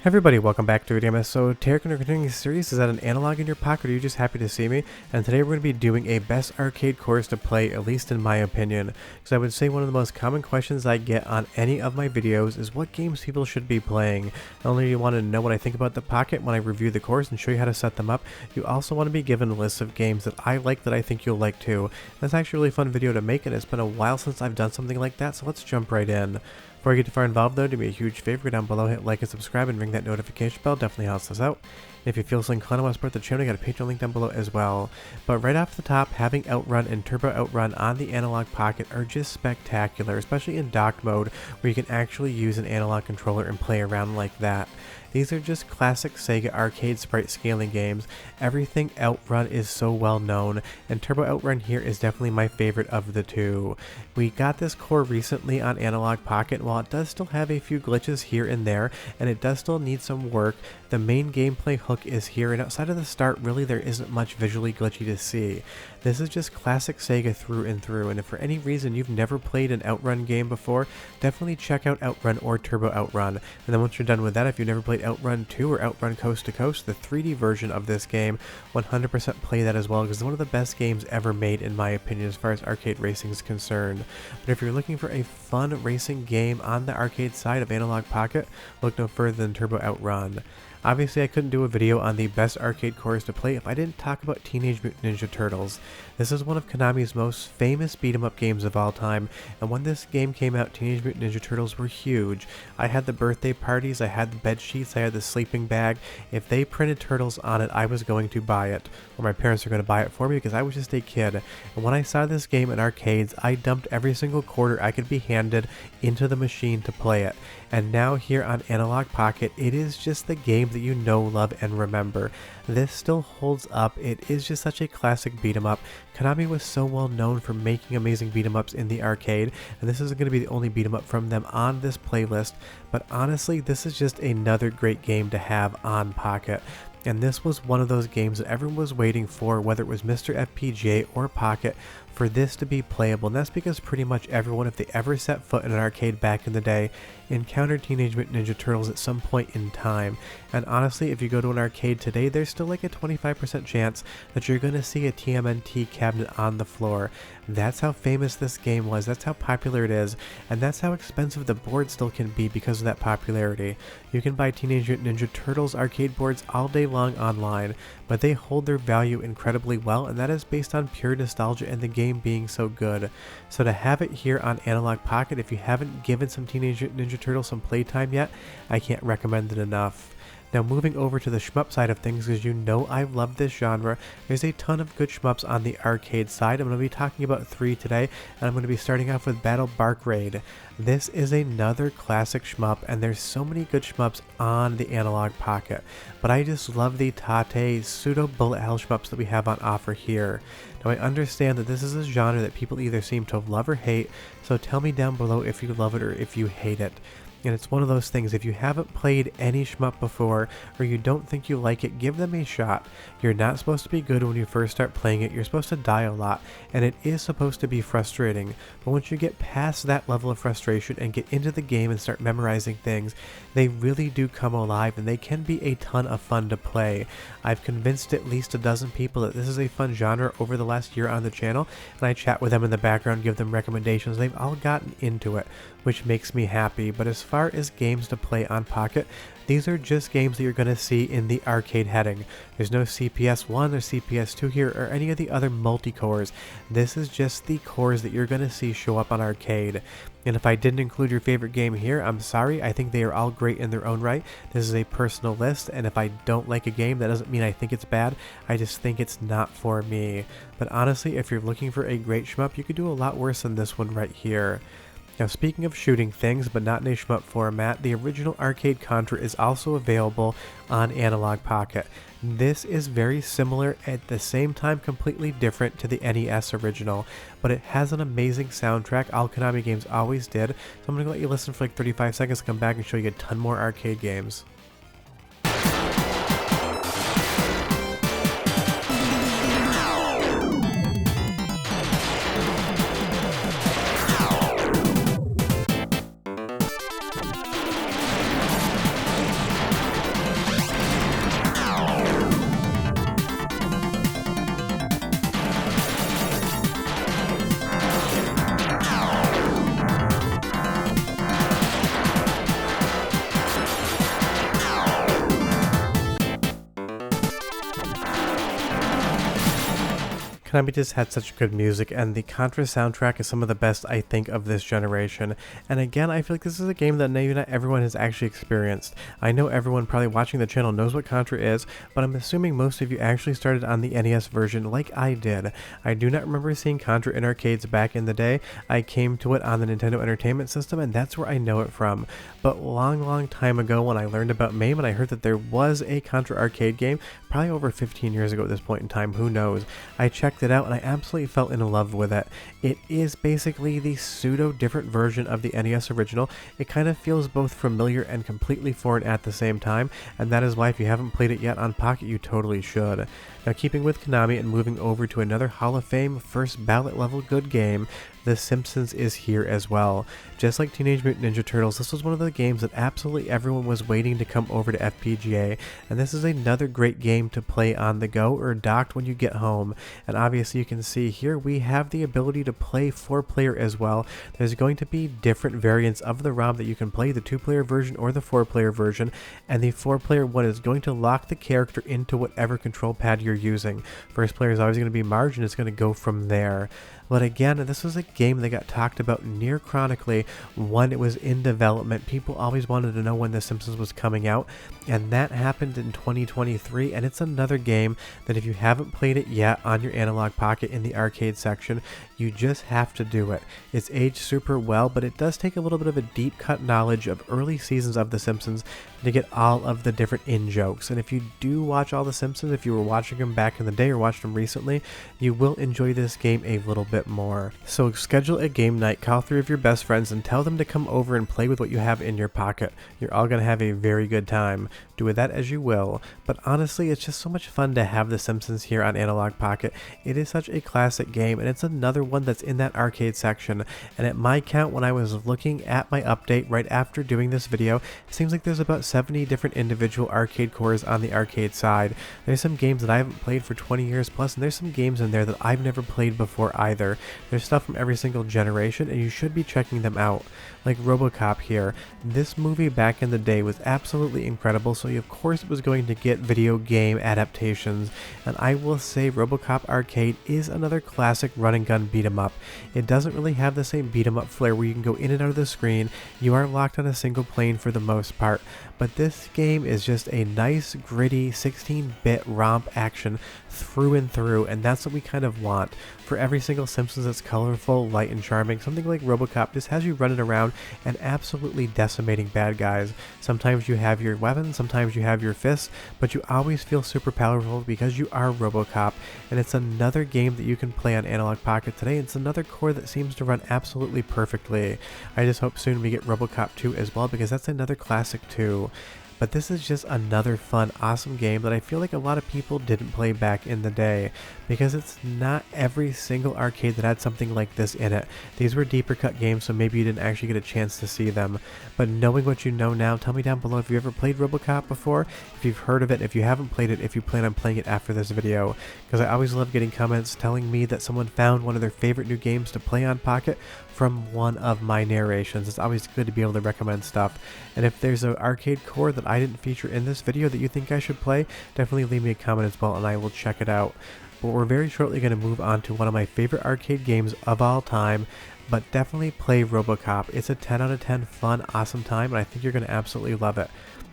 Everybody, welcome back to Video. So today we're continuing this series. Is that an analog in your pocket, or are you just happy to see me? And today we're going to be doing a best arcade course to play, at least in my opinion. Because I would say one of the most common questions I get on any of my videos is what games people should be playing. Not only do you want to know what I think about the Pocket when I review the course and show you how to set them up, you also want to be given lists of games that I like that I think you'll like too. That's actually a really fun video to make, and it's been a while since I've done something like that, so let's jump right in. Before I get too far involved though, do me a huge favor, go down below, hit like and subscribe, and ring that notification bell. Definitely helps us out. And if you feel so inclined and want to support the channel, I got a Patreon link down below as well. But right off the top, having Outrun and Turbo Outrun on the Analogue Pocket are just spectacular, especially in dock mode, where you can actually use an analog controller and play around like that. These are just classic Sega arcade sprite scaling games. Everything Outrun is so well known, and Turbo Outrun here is definitely my favorite of the two. We got this core recently on Analogue Pocket, and while it does still have a few glitches here and there, and it does still need some work, the main gameplay hook is here, and outside of the start, really there isn't much visually glitchy to see. This is just classic Sega through and through, and if for any reason you've never played an Outrun game before, definitely check out Outrun or Turbo Outrun. And then once you're done with that, if you've never played Outrun 2 or Outrun Coast to Coast, the 3D version of this game, 100% play that as well, because it's one of the best games ever made in my opinion as far as arcade racing is concerned. But if you're looking for a fun racing game on the arcade side of Analogue Pocket, look no further than Turbo Outrun. Obviously, I couldn't do a video on the best arcade cores to play if I didn't talk about Teenage Mutant Ninja Turtles. This is one of Konami's most famous beat-em-up games of all time, and when this game came out, Teenage Mutant Ninja Turtles were huge. I had the birthday parties, I had the bed sheets, I had the sleeping bag. If they printed Turtles on it, I was going to buy it, or my parents were going to buy it for me because I was just a kid. And when I saw this game in arcades, I dumped every single quarter I could be handed into the machine to play it. And now here on Analogue Pocket, it is just the game that you know, love, and remember. This still holds up. It is just such a classic beat-em-up. Konami was so well known for making amazing beat-em-ups in the arcade, and this isn't going to be the only beat-em-up from them on this playlist, but honestly, this is just another great game to have on Pocket. And this was one of those games that everyone was waiting for, whether it was Mr. FPGA or Pocket, for this to be playable. And that's because pretty much everyone, if they ever set foot in an arcade back in the day, encountered Teenage Mutant Ninja Turtles at some point in time. And honestly, if you go to an arcade today, there's still like a 25% chance that you're going to see a TMNT cabinet on the floor. That's how famous this game was, that's how popular it is, and that's how expensive the board still can be because of that popularity. You can buy Teenage Mutant Ninja Turtles arcade boards all day long online, but they hold their value incredibly well, and that is based on pure nostalgia and the game being so good. So to have it here on Analogue Pocket, if you haven't given some Teenage Mutant Ninja Turtles some playtime yet, I can't recommend it enough. Now moving over to the shmup side of things, because you know I love this genre, there's a ton of good shmups on the arcade side. I'm going to be talking about 3 today, and I'm going to be starting off with Battle Bark Raid. This is another classic shmup, and there's so many good shmups on the Analogue Pocket, but I just love the Tate pseudo bullet hell shmups that we have on offer here. Now I understand that this is a genre that people either seem to love or hate, so tell me down below if you love it or if you hate it. And it's one of those things, if you haven't played any shmup before, or you don't think you like it, give them a shot. You're not supposed to be good when you first start playing it, you're supposed to die a lot, and it is supposed to be frustrating. But once you get past that level of frustration and get into the game and start memorizing things, they really do come alive, and they can be a ton of fun to play. I've convinced at least a dozen people that this is a fun genre over the last year on the channel, and I chat with them in the background, give them recommendations. They've all gotten into it, which makes me happy. But as far as games to play on Pocket, these are just games that you're going to see in the arcade heading. There's no CPS 1 or CPS 2 here or any of the other multi-cores. This is just the cores that you're going to see show up on arcade. And if I didn't include your favorite game here, I'm sorry. I think they are all great in their own right. This is a personal list, and if I don't like a game, that doesn't mean I think it's bad. I just think it's not for me. But honestly, if you're looking for a great shmup, you could do a lot worse than this one right here. Now speaking of shooting things, but not in a shmup format, the original arcade Contra is also available on Analogue Pocket. This is very similar, at the same time completely different to the NES original, but it has an amazing soundtrack. All Konami games always did, so I'm going to let you listen for like 35 seconds, come back and show you a ton more arcade games. Konami just had such good music, and the Contra soundtrack is some of the best I think of this generation. And again, I feel like this is a game that maybe not everyone has actually experienced. I know everyone probably watching the channel knows what Contra is, but I'm assuming most of you actually started on the NES version like I did. I do not remember seeing Contra in arcades back in the day. I came to it on the Nintendo Entertainment System, and that's where I know it from. But long time ago when I learned about MAME and I heard that there was a Contra arcade game, probably over 15 years ago at this point in time, who knows, I checked it out and I absolutely fell in love with it. It is basically the pseudo different version of the NES original. It kind of feels both familiar and completely foreign at the same time, and that is why if you haven't played it yet on Pocket, you totally should. Now, keeping with Konami and moving over to another Hall of Fame first ballot level good game, The Simpsons is here as well. Just like Teenage Mutant Ninja Turtles, this was one of the games that absolutely everyone was waiting to come over to FPGA, and this is another great game to play on the go or docked when you get home. And obviously you can see here we have the ability to play 4-player as well. There's going to be different variants of the ROM that you can play, the 2-player version or the 4-player version, and the 4-player one is going to lock the character into whatever control pad you're using. First player is always going to be Marge, and it's going to go from there. But again, this was a game that got talked about near chronically when it was in development. People always wanted to know when The Simpsons was coming out, and that happened in 2023, and it's another game that if you haven't played it yet on your Analogue Pocket in the arcade section, you just have to do it. It's aged super well, but it does take a little bit of a deep cut knowledge of early seasons of The Simpsons to get all of the different in-jokes. And if you do watch all The Simpsons, if you were watching them back in the day or watched them recently, you will enjoy this game a little bit more. So schedule a game night, call 3 of your best friends and tell them to come over and play with what you have in your pocket. You're all going to have a very good time. Do with that as you will, but honestly it's just so much fun to have The Simpsons here on Analogue Pocket. It is such a classic game, and it's another one that's in that arcade section, and at my count when I was looking at my update right after doing this video, it seems like there's about 70 different individual arcade cores on the arcade side. There's some games that I haven't played for 20 years plus, and there's some games in there that I've never played before either. There's stuff from every single generation, and you should be checking them out. Like RoboCop here. This movie back in the day was absolutely incredible, so of course it was going to get video game adaptations, and I will say RoboCop Arcade is another classic run and gun beat 'em up. It doesn't really have the same beat 'em up flair where you can go in and out of the screen. You are locked on a single plane for the most part, but this game is just a nice gritty 16-bit romp action through and through, and that's what we kind of want. For every single Simpsons that's colorful, light, and charming, something like RoboCop just has you running around and absolutely decimating bad guys. Sometimes you have your weapons, sometimes you have your fists, but you always feel super powerful because you are RoboCop, and it's another game that you can play on Analogue Pocket today. It's another core that seems to run absolutely perfectly. I just hope soon we get RoboCop 2 as well, because that's another classic too. But this is just another fun, awesome game that I feel like a lot of people didn't play back in the day, because it's not every single arcade that had something like this in it. These were deeper cut games, so maybe you didn't actually get a chance to see them. But knowing what you know now, tell me down below if you ever played RoboCop before, if you've heard of it, if you haven't played it, if you plan on playing it after this video. Because I always love getting comments telling me that someone found one of their favorite new games to play on Pocket from one of my narrations. It's always good to be able to recommend stuff. And if there's an arcade core that I didn't feature in this video that you think I should play, definitely leave me a comment as well and I will check it out. But we're very shortly going to move on to one of my favorite arcade games of all time, but definitely play RoboCop. It's a 10 out of 10 fun, awesome time, and I think you're going to absolutely love it.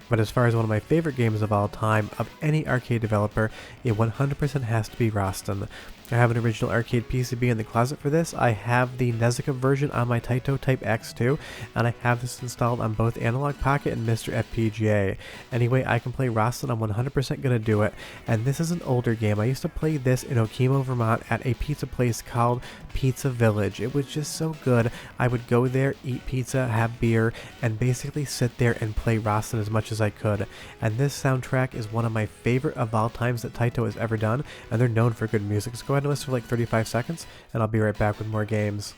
But as far as one of my favorite games of all time, of any arcade developer, it 100% has to be Roston. I have an original arcade PCB in the closet for this. I have the Nezuka version on my Taito Type X2, and I have this installed on both Analogue Pocket and Mr. FPGA. Anyway, I can play Roston, I'm 100% going to do it, and this is an older game. I used to play this in Okemo, Vermont at a pizza place called Pizza Village. It was just so good. I would go there, eat pizza, have beer, and basically sit there and play Roston as much as I could. And this soundtrack is one of my favorite of all times that Taito has ever done, and they're known for good music. So go ahead and listen for like 35 seconds, and I'll be right back with more games.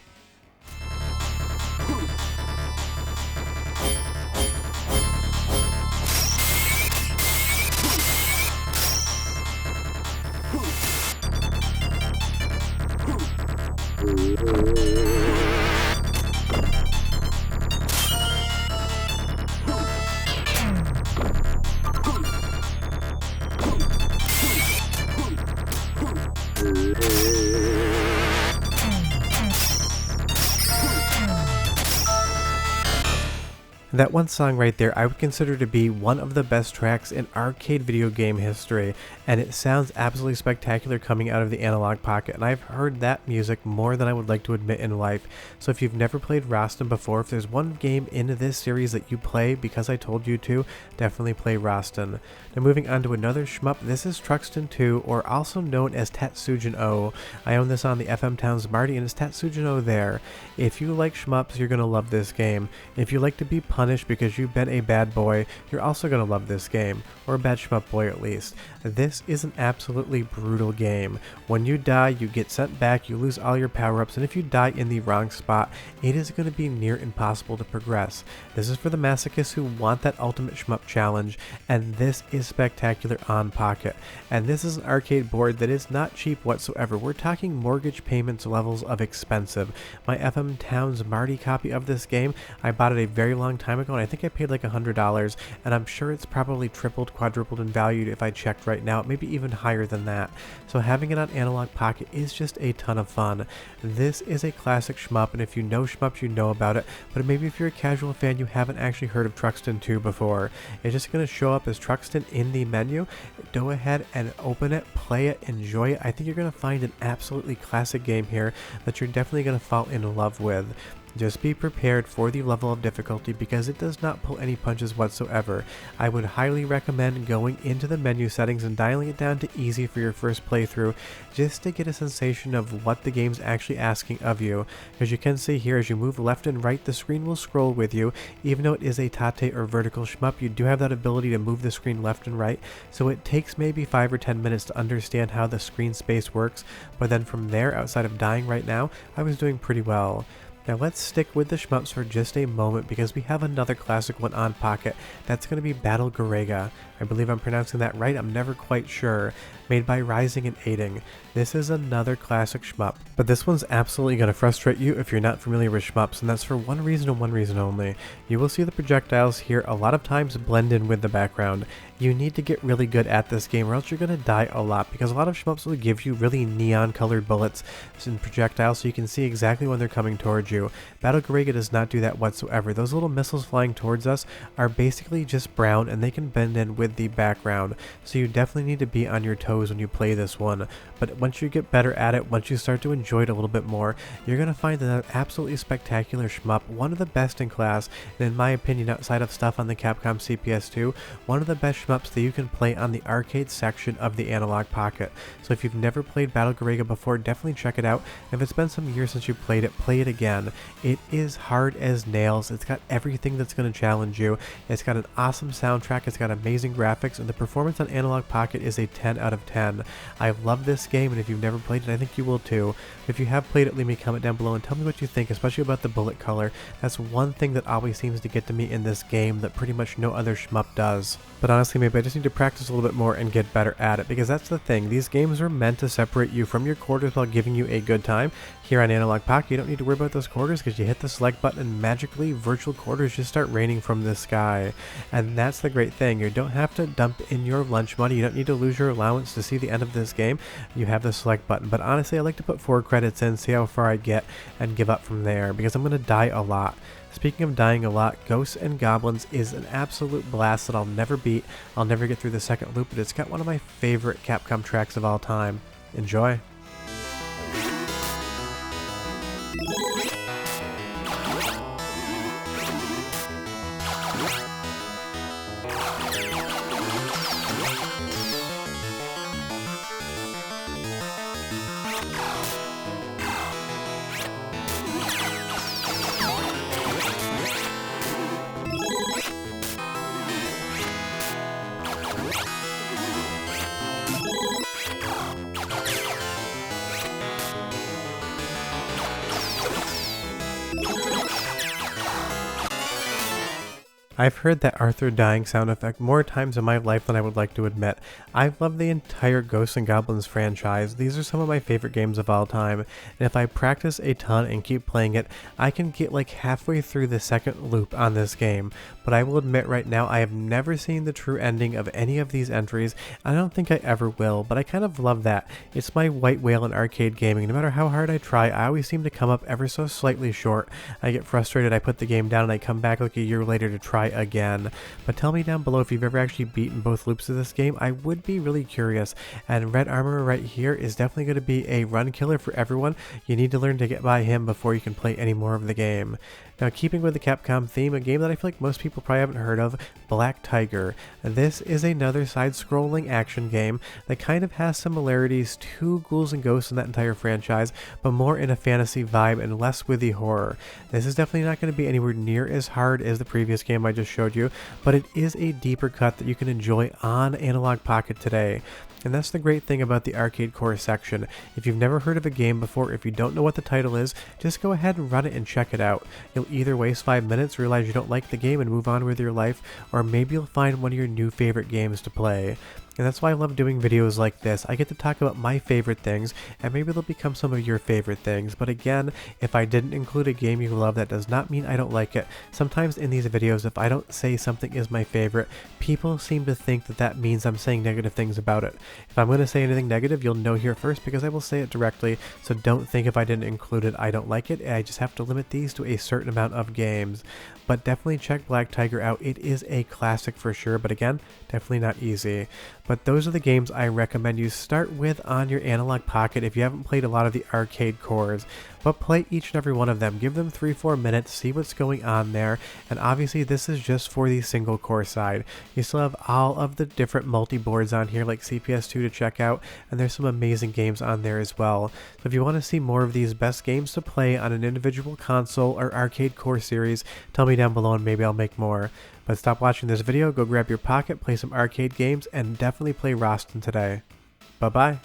That one song right there I would consider to be one of the best tracks in arcade video game history, and it sounds absolutely spectacular coming out of the Analogue Pocket, and I've heard that music more than I would like to admit in life. So if you've never played Rostam before, if there's one game in this series that you play because I told you to, definitely play Rostam. Now moving on to another shmup, this is Truxton 2, or also known as Tatsujin O. I own this on the FM Towns Marty, and it's Tatsujin O there. If you like shmups, you're going to love this game. If you like to be punished because you've been a bad boy, you're also going to love this game, or a bad shmup boy at least. This is an absolutely brutal game. When you die, you get sent back, you lose all your power-ups, and if you die in the wrong spot, it is going to be near impossible to progress. This is for the masochists who want that ultimate shmup challenge, and this is spectacular on Pocket. And this is an arcade board that is not cheap whatsoever. We're talking mortgage payments levels of expensive. My FM Towns Marty copy of this game, I bought it a very long time ago, and I think I paid like $100, and I'm sure it's probably tripled, quadrupled in value if I checked right now, maybe even higher than that. So having it on Analogue Pocket is just a ton of fun. This is a classic shmup, and if you know shmups, you know about it, but maybe if you're a casual fan, you haven't actually heard of Truxton 2 before. It's just going to show up as Truxton in the menu. Go ahead and open it, play it, enjoy it. I think you're going to find an absolutely classic game here that you're definitely going to fall in love with. Just be prepared for the level of difficulty because it does not pull any punches whatsoever. I would highly recommend going into the menu settings and dialing it down to easy for your first playthrough just to get a sensation of what the game's actually asking of you. As you can see here, as you move left and right, the screen will scroll with you. Even though it is a tate or vertical shmup, you do have that ability to move the screen left and right, so it takes maybe 5 or 10 minutes to understand how the screen space works, but then from there, outside of dying right now, I was doing pretty well. Now let's stick with the shmups for just a moment because we have another classic one on Pocket. That's going to be Battle Garega. I believe I'm pronouncing that right, I'm never quite sure. Made by Rising and Aiding. This is another classic shmup, but this one's absolutely going to frustrate you if you're not familiar with shmups, and that's for one reason and one reason only. You will see the projectiles here a lot of times blend in with the background. You need to get really good at this game or else you're going to die a lot, because a lot of shmups will give you really neon colored bullets and projectiles so you can see exactly when they're coming towards you. Battle Garega does not do that whatsoever. Those little missiles flying towards us are basically just brown and they can blend in with the background, so you definitely need to be on your toes when you play this one. But once you get better at it, once you start to enjoy it a little bit more, you're going to find that an absolutely spectacular shmup, one of the best in class, and in my opinion, outside of stuff on the Capcom CPS 2, one of the best shmups that you can play on the arcade section of the Analogue Pocket. So if you've never played Battle Garega before, definitely check it out. If it's been some years since you played it, play it again. It is hard as nails. It's got everything that's going to challenge you. It's got an awesome soundtrack, it's got amazing graphics, and the performance on Analogue Pocket is a 10 out of 10. I love this game, and if you've never played it, I think you will too. If you have played it, leave me a comment down below and tell me what you think, especially about the bullet color. That's one thing that always seems to get to me in this game that pretty much no other shmup does. But honestly, maybe I just need to practice a little bit more and get better at it, because that's the thing. These games are meant to separate you from your quarters while giving you a good time. Here on Analogue Pocket, you don't need to worry about those quarters because you hit the select button and magically virtual quarters just start raining from the sky. And that's the great thing. You don't have to dump in your lunch money. You don't need to lose your allowance to see the end of this game. You have the select button. But honestly, I like to put 4 credits in, see how far I get, and give up from there because I'm going to die a lot. Speaking of dying a lot, Ghosts and Goblins is an absolute blast that I'll never beat. I'll never get through the second loop, but it's got one of my favorite Capcom tracks of all time. Enjoy! I've heard that Arthur dying sound effect more times in my life than I would like to admit. I've loved the entire Ghosts and Goblins franchise. These are some of my favorite games of all time, and if I practice a ton and keep playing it, I can get like halfway through the second loop on this game. But I will admit right now, I have never seen the true ending of any of these entries. I don't think I ever will, but I kind of love that. It's my white whale in arcade gaming. No matter how hard I try, I always seem to come up ever so slightly short. I get frustrated, I put the game down, and I come back like a year later to try again. But tell me down below if you've ever actually beaten both loops of this game. I would be really curious. And Red Armor right here is definitely going to be a run killer for everyone. You need to learn to get by him before you can play any more of the game. Now, keeping with the Capcom theme, a game that I feel like most people probably haven't heard of, Black Tiger. This is another side-scrolling action game that kind of has similarities to Ghouls and Ghosts in that entire franchise, but more in a fantasy vibe and less with the horror. This is definitely not going to be anywhere near as hard as the previous game I just showed you, but it is a deeper cut that you can enjoy on Analogue Pocket today. And that's the great thing about the arcade core section. If you've never heard of a game before, if you don't know what the title is, just go ahead and run it and check it out. You'll either waste 5 minutes, realize you don't like the game and move on with your life, or maybe you'll find one of your new favorite games to play. And that's why I love doing videos like this. I get to talk about my favorite things, and maybe they'll become some of your favorite things. But again, if I didn't include a game you love, that does not mean I don't like it. Sometimes in these videos, if I don't say something is my favorite, people seem to think that that means I'm saying negative things about it. If I'm going to say anything negative, you'll know here first because I will say it directly. So don't think if I didn't include it, I don't like it. I just have to limit these to a certain amount of games. But definitely check Black Tiger out. It is a classic for sure, but again, definitely not easy. But those are the games I recommend you start with on your Analogue Pocket if you haven't played a lot of the arcade cores. But play each and every one of them. Give them 3-4 minutes, see what's going on there. And obviously this is just for the single core side. You still have all of the different multi-boards on here like CPS2 to check out, and there's some amazing games on there as well. So if you want to see more of these best games to play on an individual console or arcade core series, tell me down below and maybe I'll make more. But stop watching this video, go grab your Pocket, play some arcade games, and definitely play Roston today. Bye bye.